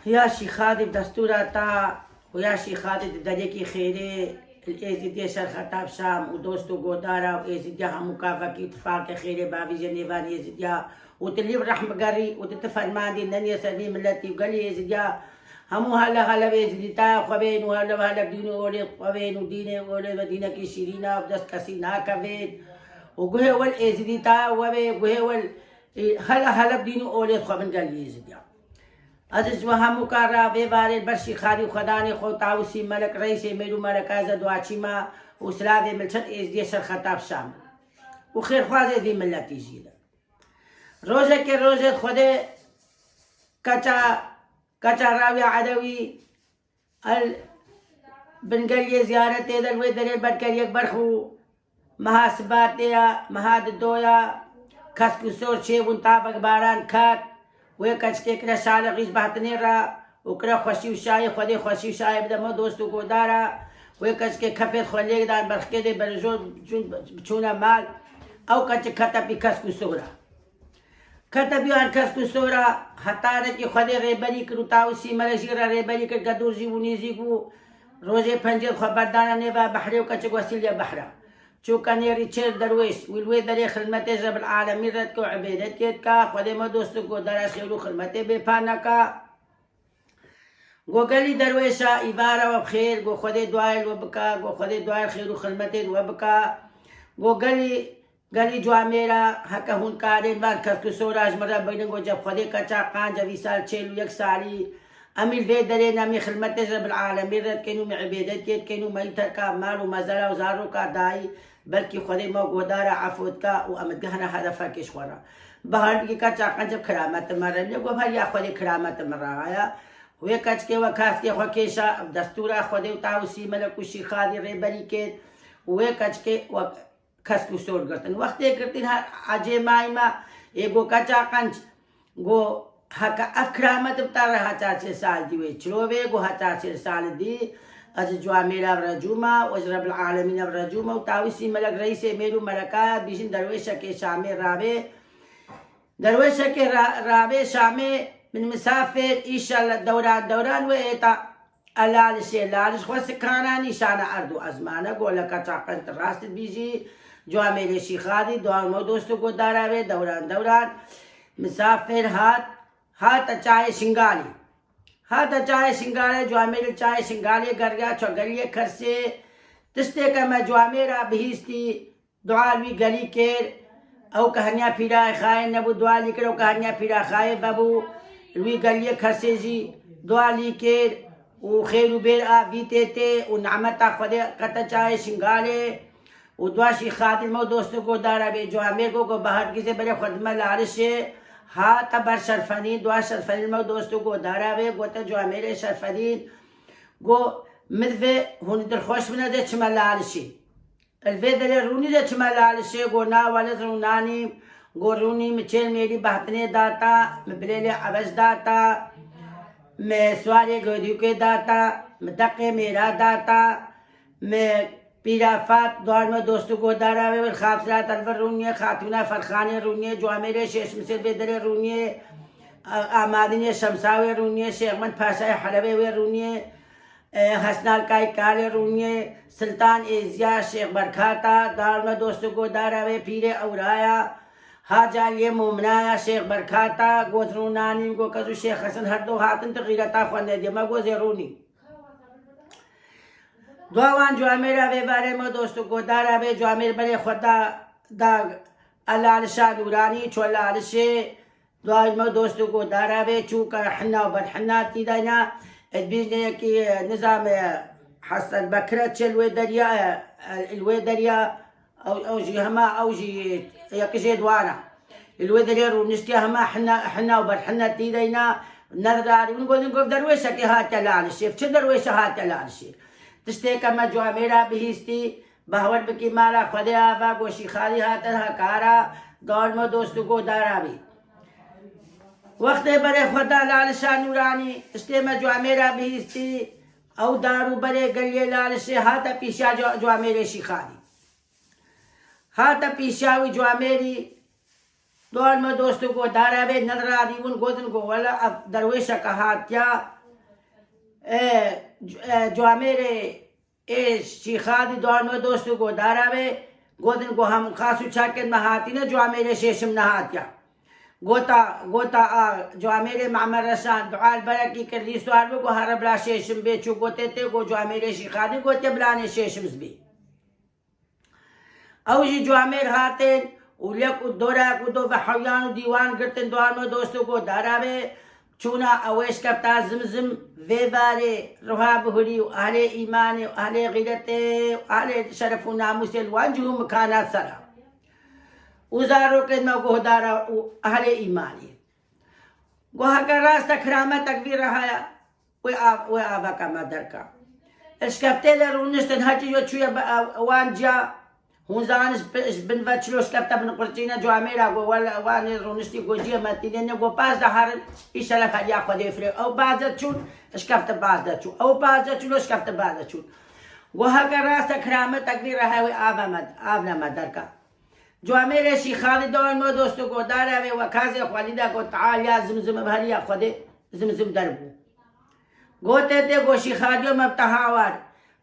يا شيخ هذه بدستورata ويا شيخ هذه درجة خيري الازديا شر خطاب شام ودوستو غودارا وازديا همكافا كي اتفاق خيري بابي جنيفان ازديا وتليب رحمة قري وتتفرمان دي نني سليم ملتي وقالي ازديا همو هلا ازديتا خوين وهلا بدينو ولي خوين وديني ولي مدينة كي شيرينا ودس كسينا كفين وقهي والازديتا وقهي وال هلا بدينو ولي خوين قالي ازديا عزیز و همو کارا بیواره برشی خاری و خدانی خود تاوسی ملک رئیس میرو ملک آزاد و آچیما و سلاوی ملچن از دیشر خطاب شامل و خیر خوازه دی ملتی جیده روزه که روزه خوده کچا راوی عدوی بنگلی زیارت دلوی دلیل برکر یک برخو محاسبات یا محاد دویا کسکو سور چه ونطابق باران کات وی کچ که کنا شال غیش بحتنی را وکرا خوشی و شای خودی خوشی و شای بده ما دوستو گودارا وی کچ که کفیت خولیگ دار برخی ده برجون چونه مال او کچ کتا پی کسکو سورا کتا بیان کسکو سورا حتا رکی خودی ریبری کرو تاوسی ملشی را ریبری کر گدور جیونی زیگو روزه پنجر خبردانا نیبا بحری و کچ وسیل بحرا چوکانی ریچر درویش ویلوی دری خدمت رب العالمین رد کو عبادت کیت کا خود ما دوستو کو درش خیرو خدمت بپانا کا گو گلی درویشا ایبارا و بخیر گو خود دعای و بکا گو خود دعای خیرو خدمت و بکا گو گلی جوامیرا حکا هون کارین بان کسکو سوراج مرا بگن گو جب خود کچا قان جوی سال چیلو یک سالی امیل وی دری نامی خدمت رب العالمین رد کنو می عبادت کیت کنو میتر کا مال و مزلا و زارو کا دائی بلکہ خودی ما گودارا عفوت کا و امدگہنا هدفا کش خورا بہر کی کچا قنجب کرامت مرا لگو بھر یا خودی کرامت مرا آیا وی کچ کے وکاس کے خوکیشا دستورا خودی و تاوسی ملکو شیخادی ریبری کیت وی کچ کے کسکو سور گرتن وقتی کرتن عجی مائی ما ایگو کچا قنج گو حکا افکرامت بتا رہا 4 سال دیوے چلوے گو 4 سال دی از جوامیر رجوما و رب العالمین رجوما و تاویسی ملک رئیس میرو ملکا بیشن درویشہ کے شام رابے درویشہ کے رابے شام من مسافر انشاءاللہ دوران و ایتا اللالش لالش خوص کانا نشانہ اردو ازمانہ گو لکا چاقنت راست بیجی جوامیر شیخادی دوان مو دوستو کو داراوے دوران مسافر ہاتھ چائے شنگالی چائے شنگالے جوامیر چائے شنگالے گر گیا چو گلیے کھر سے تشتے کا میں جوامیرا بہیستی دعالوی گلی کیر او کہنیا پھیرا خائے نبو دعالی کر او کہنیا پھیرا خائے بابو لوی گلیے کھر سے جی دعالی کیر او خیرو بیر بیتے تے او نعمتا خودے قطع چائے شنگالے او دواشی خاتل مو دوستو کو دارا بے جوامیر کو باہر کسی بڑے خدمہ لارشے ها تبر شرفنین دو شرفنین ما دوستو گو داراوه گو تا جوامیر شرفنین گو مدفه هونی در خوش بنا ده چما لالشی الوه در رونی ده چما لالشی گو نا والد رونانی گو رونی مچل میری بحتنه داتا مبلیل عوض داتا میں سواری گودیو کے داتا مدقه میرا داتا میں پیرافات دوار میں دوستو کو داراوے والخافرات الور رونیے خاتونہ فرخانے رونیے جوامیر شیش مسل بیدر رونیے آمادین شمساوے رونیے شیخ من پاشای حلوے رونیے حسنال کائی کالے رونیے سلطان ایزیا شیخ برکھاتا دوار میں دوستو کو داراوے پیر اورایا حاجالی مومنایا شیخ برکھاتا گوزرونانی گو کزو شیخ حسن ہر دو ہاتن تغیرتا خواندے دیما گوزرونی دوان جوامیر بے بارے میں دوستو کو دارا بے جوامیر بڑے خدا دا اللہ شاہ نورانی چو اللہ شے دوان میں دوستو کو دارا بے چوکا حنا و برحنا تیدائنا ادبیجنے کی نظام حسن بکرہ چلوے دریا او جی ہما او جی یکشے دوانا الوے دریا رو نشتی ہما حنا و برحنا تیدائنا نظراری انگو درویشہ کے ہاتھ چلال شیف چھ درویشہ ہاتھ چلال شیف تشتے کا میں جوامیرا بہیستی بہور بکی مالا خود آبا گوشی خالی ہاترہ کارا دور میں دوستو کو دارا بھی وقت برے خدا لالشاہ نورانی تشتے میں جوامیرا بہیستی او دارو برے گلیے لالشے ہاتھ پیشا جوامیرے شیخانی ہاتھ پیشاوی جوامیری دور میں دوستو کو دارا بھی نظر آدھی ان گودن کو والا اب درویشہ کا ہاتھ کیا جوامير شيخادي دوان ودوستو کو داراوي گودن کو هم خاصو چاكن مهاتينا جوامير شيشم نهاتيا گوتا جوامير معمر رسان دعاء البركي كرلي سوال بو هرب لا شيشم بيچو گوتے تے گو جوامير شيخادي گوتے بلاني شيشم زبي اوجي جوامير هاتين وليك الدورة كدو بحيان وديوان قرتن دوان ودوستو کو داراوي چونا اويش كفتا زمزم في باري روها بهري وأهل إيماني وأهل غيرتي وأهل شرف وناموس الوانجو مكانات سرا وزارو كدما قهدارا وأهل إيماني قوها كراس تكرامة تكبير رهايا وآبا كما دركا اشكفتي لرونشتن هاتي جو تشويا وانجا هونزانش بن فتشلو اشكفتا بن قرطينا جو عميرا ولا واني رونشتي قوجيا ماتينيا قو باز دهارن إيشالا خليا خدي فري أو بازا تشون اشكفتا بازا تشون أو بازا تشون اشكفتا بازا تشون قوها كراس تكرامة تكبير رهايا آبنا مدركا جو عميرا شي خالد دوان مو دوستو قو دارا وكازي خالدا قو تعال يا زمزم بهريا خدي زمزم دربو قوتي تي قو شي خاديو مبتهاوار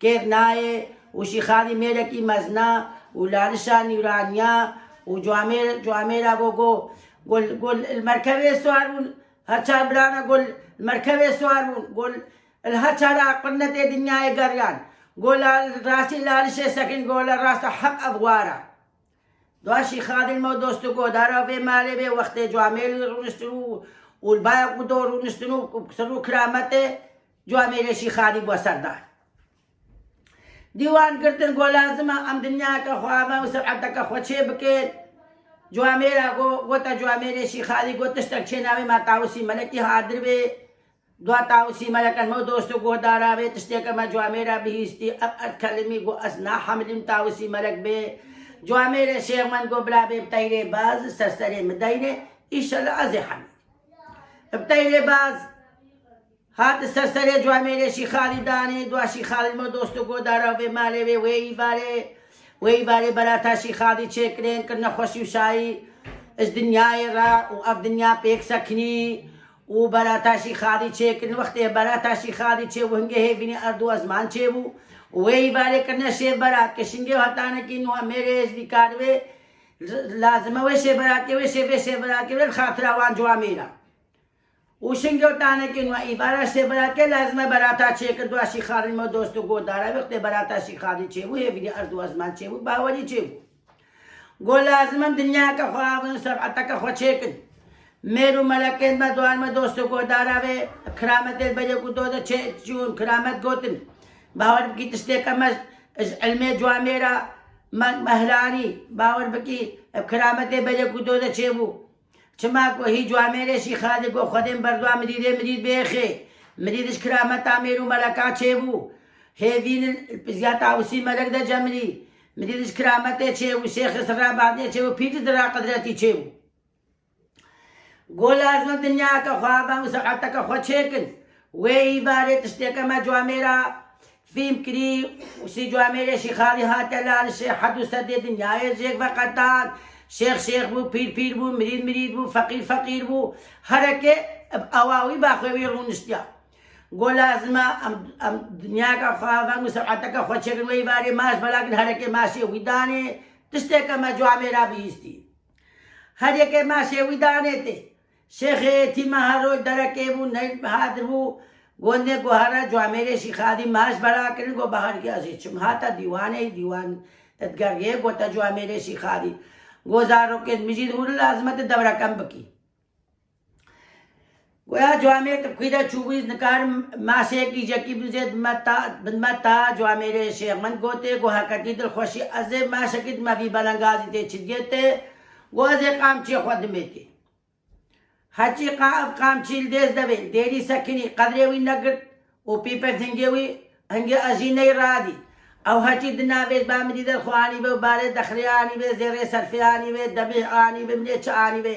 كيف ناي وشيخاني ميركي مزنا ولارشا نيرانيا وجوامير أبوكو قول المركبة سوارون هاتشار برانا قول المركبة سوارون قول الهاتشارا قلنا الدنيا قريان قول راسي لارشا سكن قول الراس حق أبوارا دوا شيخاني المودوستو قو دارا في مالي بي وقت جوامير رونستنو والبايا قدو رونستنو سرو كرامته جوامير شيخاني بوسردار ديوان قرتن قول لازم ام دنيا کا خوابا وسبعتا کا خوچه بکن جواميرا قوتا جوامير شيخالي قوتش تكشيناوي ما تاوسي ملكي حاضر بي دوا تاوسي ملكا مو دوستو قو دارا بي تشتيكا ما جواميرا بهيستي اب اتكلمي قو اسنا حملين تاوسي ملك بي جوامير شيخ من قو بلا بي بتايري باز سرسري مدينة إيشالله أزي حمد بتايري باز هات سرسره جوامير شيخالي داني دوا شيخالي مو دوستو قو دارا وي مالي وي باري براتا شيخالي چكرين كرنا خوشي وشاي اس دنياي را و اف دنيا پيك سكني و براتا شيخالي چكرين وقت براتا شيخالي چه وهنگه هيفيني اردو ازمان چه وي باري كرنا شي برات كشنگه هتانا كي نو میرے اس ديكار وي لازم وشي برات كي وشي برات كي الخاطر وان جواميرا وشنگه تانه که نو ایبارا سے برات کے لازمه براتا چه که دو شیخاری ما دوستو گو داره وقت براتا شیخاری چه بو هی بینی اردو ازمان چه بو باوری چه بو گو لازمم دنیا کا خواب سبعتا کا خو چه کن میرو ملکین ما دوان ما دوستو گو داره و کرامت البجه کو دو دا چه چون کرامت گوتن باور بکی تشتے کا مز علم جواميرا مهلانی باور بکی کرامت البجه کو دو دا چه بو چما کو هی جوامير شيخادي کو خدم بردوا مريد بيخي مريدش كرامة تعمير وملكات شيبو هذين البزيات عوسي ملك دا جمري مريدش كرامة شيبو شيخ سرا بعدين شيبو بيت درا قدرتي شيبو قول لازم الدنيا كخوابا وسعتك خو شيكن وي باري تشتكى ما جواميرا فيم كري وسي جوامير شيخادي هاتلا الشيخ حدو سدي دنيا يرجيك فقطان شيخ بو پیر بو مريد بو فقير بو هركه اواوي باخوي رونستيا قول لازم ام دنيا کا خواب مسعتك خوشن وي باري ماش بلاكن هركه ماشي وداني تشتكى ما جواميرا بيستي هركه ماشي وداني تي شيخ تي مهارو دركه بو ني بهادر بو گونده گوهرا جوامير شيخادي ماش بلاكن گو باهر کے ازچم هاتا ديوان ادگار گوتا جوامير شيخادي گوزارو کے مجید غور لازمت دورہ کم بکی گویا جوامیر تبقیدہ چوبیز نکار ماسے کی جکی بزید متا جوامیر شیخ من گوتے گوها کتی دل خوشی ازے ما شکید ما فی بلنگازی تے چھدیتے گو ازے قام چی خود میتے ہچی قام چیل دیز دویل دیری سکنی قدرے وی نگر وبيبر ثنجوي هنجي أجيني رادي أو هاتي دنابيز بامدي در خواني بي وبارد دخلياني بي زيري سرفياني بي دبيعاني بي مليچاني بي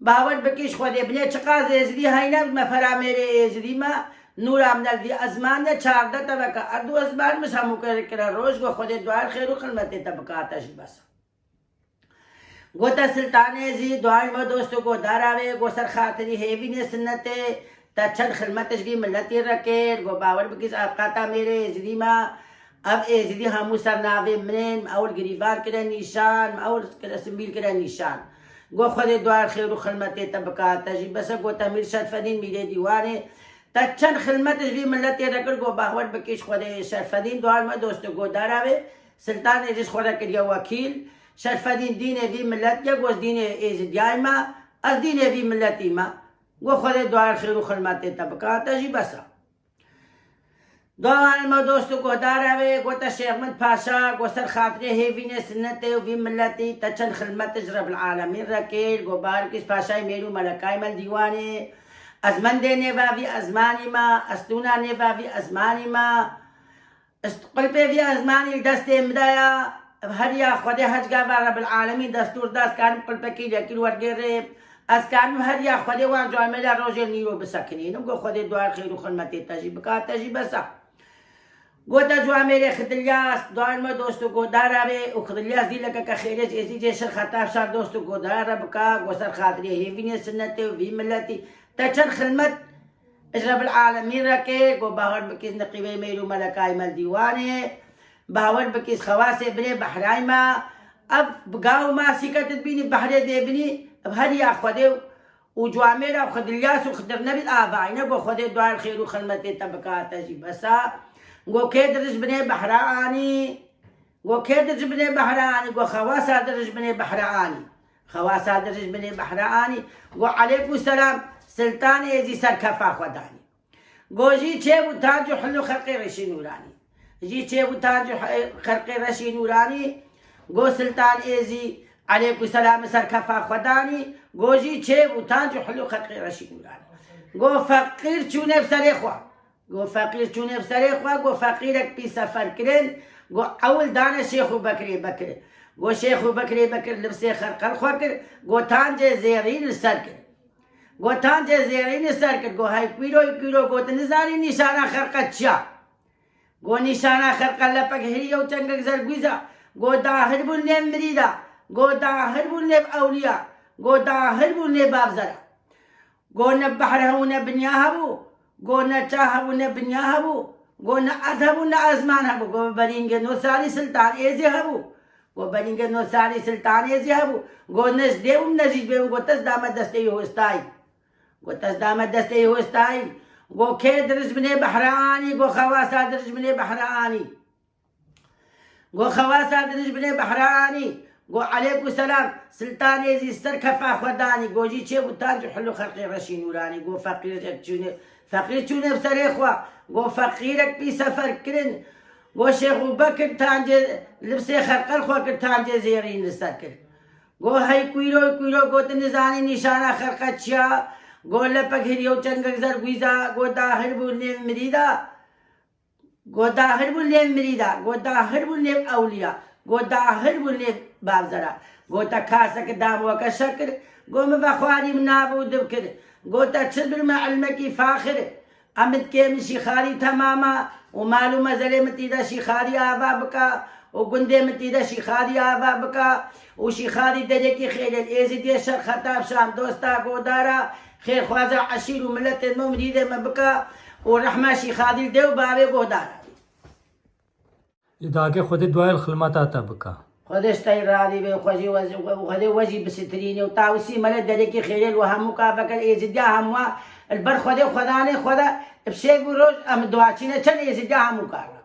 باور بکیش خودی بنی چقدر ازدی هاینا مفرا میره ازدی ما نور عمل دی ازمان ده چارده طبقه اردو ازمان مسامو کرده روز گو خودی دوار خیر و خدمت طبقاتش بس گوتا سلطان ازی دوار ما دوستو کو داراوی گو سر خاطری هیوی نه سنت تچن خدمتش کی ملتی رکه گو باور بکیش افقاتا میره ازدی ما اب ازدی همو سر ناوی منین اول گریبان کرده نیشان اول سنبیل کرده نیشان گو خود دوار خیر و خدمت طبقات تجی بس گو تمیر شرفدین میره دیوانه تچن خدمتش بھی ملتی رکر گو باور بکیش خود شرفدین دوار ما دوستو گو داراوی سلطان ازیز خورا کریا وکیل شرفدین دین وی ملت یا گو دین ازدیای ما از دین وی ملتی ما گو خود دوار خیر و خدمت طبقات تجی بس دوار ما دوستو گو داراوی گو تا شیخ احمد پاشا گو سر خاطر هیوی نے سنت وی ملتی تچن خدمت رب العالمین رکیل گو بار کس پاشای میرو ملکای مل دیوانے ازمن دینے واوی ازمانی ما استونا نے واوی ازمانی ما قلبی وی ازمانی دست امدایا هر یا خود حج گا رب العالمین دستور دست کان قلب کی لیکن ورگره از کان هر یا خود وان جو عمل روز نیرو بسکنین گو خود دوار خیر و خدمت تجیب کا تجیب سا گوتا جو میرے خدلیاس دوار ما دوستو کو داراوی او خدلیاس دی لکا کا خیرج ایسی جیسر خطاب شار دوستو کو دارب کا گوسر خاطری هیوینی سنت وی ملتی تچن خدمت رب العالمین رکے گو باور بکیس نقیبه میرو ملکای مل دیوانے باور بکیس خواس بنے بحرائی ما اب گاو ما سکتت بینی بحر دے بینی اب هر یا خودے و جو میرا خدلیاس و خدر نبی آبائینا گو خودے دوار خیر و خدمت طبقات تجی بسا گو کیدرش بنے بحرانی گو کیدرش بنے بحرانی گو خواسا درش بنے بحرانی خواسا درش بنے بحرانی گو علیکم السلام سلطان ایزی سر کفا خودانی گو جی چه و تاج حلو خرق رشی نورانی جی چه و تاج خرق رشی نورانی گو سلطان ایزی علیکم السلام سر کفا خودانی گو جی چه و تاج حلو خرق رشی نورانی گو فقیر چونه بسر خواه گو فقیر چونه بسر خواه گو فقیرک پی سفر کرن گو اول دانه شیخ بکری بکر گو شیخ بکری بکر لبسه خرقل خواه کر گو تانج زیرین سر کر گو تانج زیرین سر کر گو های کویرو گو تنزانی نشانه خرقت چیا گو نشانه خرقل لپک هریو چنگک زرگویزا گو داهر بولنیم مریدا گو داهر بولنیم اولیا گو داهر بولنیم بابزرا گو نبحره نبنیاه بو گو نچاه بو نبنیاه بو گو نعذه بو نعزمان بو گو برینگ نو سالی سلطان ایزی بو گو برینگ نو سالی سلطان ایزی بو گو نزده و نزید بیم گو تز دامت دسته ہوستای گو تز دامت دسته ہوستای گو که درج بنه بحرانی گو خواسا درج بنه بحرانی گو خواسا درج بنه بحرانی گو علیکم السلام سلطان ایزی سر کفا خودانی گو جی چه بودتان جو حلو خلقی رشی نورانی گو فقیر چونه بسر اخوا گو فقیرک بی سفر کرن گو شیخ بکر تانجه لبسه خرقل خوا کر تانجه زیرین لسر کر گو های کویرو گو تنزانی نشانه خرقت چیا گو لپک هریو چنگک زرگویزا گو داهر بولنیم مریدا گو داهر بولنیم مریدا گو داهر بولنیم اولیا گو داهر بولنیم بابزرا گو تا کاسک دام وکا شکر گو مبخواری منابو دبکر گو تا چلبر معلمکی فاخر امد کے من شیخاری تماما و معلوم زلمتی دا شیخاری آبا بکا وقندي متيدا شيخادي آفا بكا وشيخادي دريكي خير الإيزي شر خطاب شام دوستا قودارا خير خوازا عشير وملت الممريدة مبكا ورحمة شيخادي ديو بابي قودارا إذا كي خودي دعاء الخلمات تبكا خودش تيرادي بي وخذي وجي بستريني وطاوسي ملت دريكي خير وهم مكافك الإيزي ديا هموا البر خودي خداني خدا بشيء بروج أم دعاتينا چل إيزي ديا هم مكافك